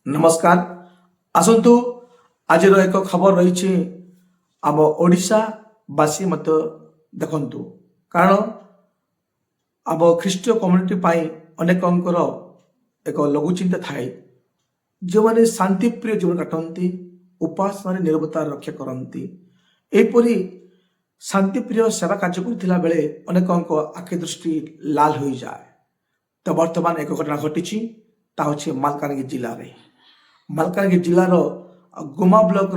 नमस्कार। आसतु आज एक खबर रही आम ओडिशावासी मत देखु कारण आम ख्रीष्टीय कम्युनिटी अनेक एक लघुचिंता थाए जो मैंने शांतिप्रिय जीवन काटती उपासना निरवता रक्षा करती एपरी शांतिप्रिय सेवा कार्य करथिला बेले अनेक आखि दृष्टि लाल हो जाए। तो वर्तमान एक घटना घटी मालकानगिरी जिले में मालकानगिरी जिलार गुमा ब्लॉक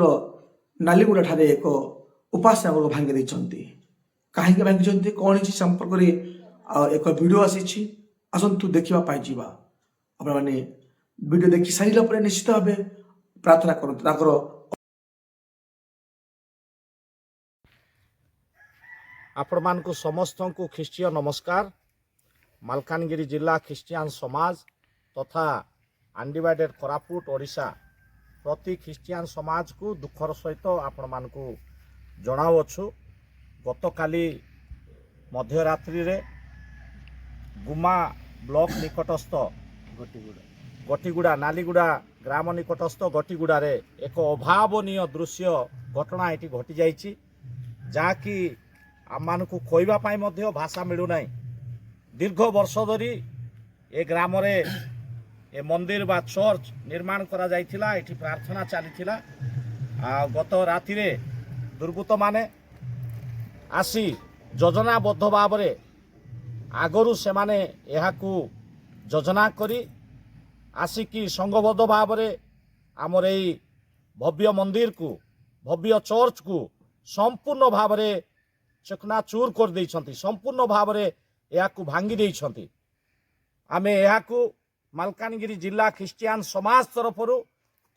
नालीगुड़ा ठारे एक उपासना गृह भांगी देइछन्ति। कहीं भांगी कौन संपर्क में एक वीडियो आसी आसतु देखा पाइबा। आपने वीडियो देखि सारा पर निश्चित भाव प्रार्थना करूँ। आपण मानकु समस्त को ख्रीष्टीय नमस्कार। मालकानगिरी जिला ख्रीष्टियान समाज तथा अनडिवाइडेड कोरापुट ओडिशा प्रति ख्रीष्टियान समाज को दुखर सहित आपण मानकु जनावछु। गत काली मध्यरात्रि रे गुमा ब्लॉक निकटस्थ गटिगुड़ा नालीगुड़ा ग्राम निकटस्थ गटिगुड़ा रे एक अभावनीय दृश्य घटना एटी घटी जाइछि जाकि आमको कहवाई भाषा मिलूना। दीर्घ वर्ष धरी ए ग्राम रे ए मंदिर बा चर्च निर्माण करा जाइथिला, एठी प्रार्थना चलीथिला। गत राति रे दुर्बृत्त माने आसी योजनाबद्ध भाव में आगरू से माने एहाकू योजना करी आसिकी संघबद्ध भाव में आमर एई भव्य मंदिर को भव्य चर्च को संपूर्ण भाव में चकनाचूर कर देइछन्ति, संपूर्ण भाव में याकू भांगी देइछन्ति। आमे याकू मालकानगिरी जिला ख्रीष्टियान समाज तरफ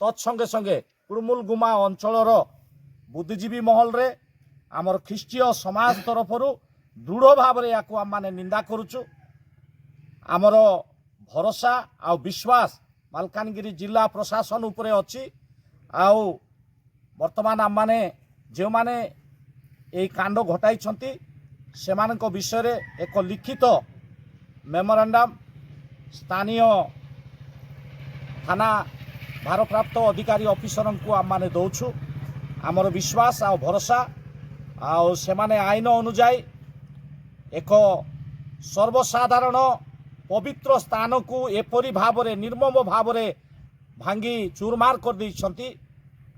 तत्संगे संगे कुड़मुल गुमा अंचलर बुद्धिजीवी महल रे आमर ख्रीष्टीय समाज तरफ दृढ़ भाव में याकू आम माने निंदा करुचु। आमर भरोसा आ विश्वास मालकानगिरी जिला प्रशासन उपरे अछि। आउ वर्तमान आम माने जो माने यही कांड घटाई से विषय रे एक लिखित मेमोरांडम स्थानीय थाना भारप्राप्त अधिकारी ऑफिसर को आम माने दौछु। आमर विश्वास आ भरोसा आ से माने आईन अनुजाई एक सर्वसाधारण पवित्र स्थान को एपरी भाव में निर्मम भाव में भांगी चूरमार कर देइछन्ति।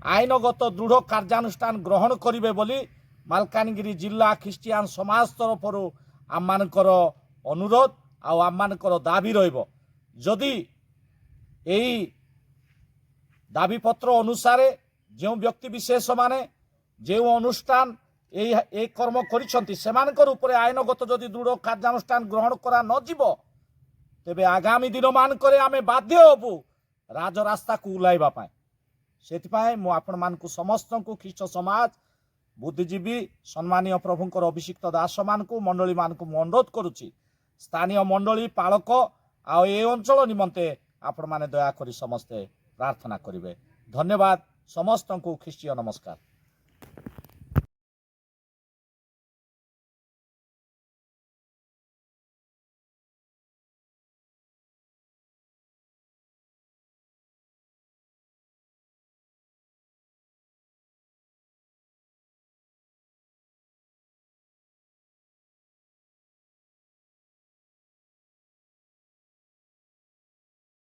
आईनगत दृढ़ कार्यानुष्ठान ग्रहण करिवे बोली मालकानगिरी जिला ख्रीष्टियान समाज तरफ आम मानकर अनुरोध आम मानकर दाबी रहिबो। जदि एई दाबी पत्र अनुसार जो व्यक्ति विशेष माने जो अनुष्ठान ए कर्म करिसंति सेमानकर उपरे आईनगत जदि दृढ़ कार्यानुष्ठान ग्रहण करा न जीवो तेबे आगामी दिन मानकरे आमे बाध्य होबु राजरास्ता को उलाइबा पाए। सेतिपाई मु आपण मानकु समस्त को ख्रीष्ट समाज बुद्धिजीवी सम्मानीय प्रभुंकर अभिषिक्त दास मान को मंडली मान को अनुरोध करुछि स्थानीय मंडली पालक आ ए अंचल निमंते आपण माने दया करी समस्ते प्रार्थना करिवे। धन्यवाद। समस्त को ख्रीष्टीय नमस्कार।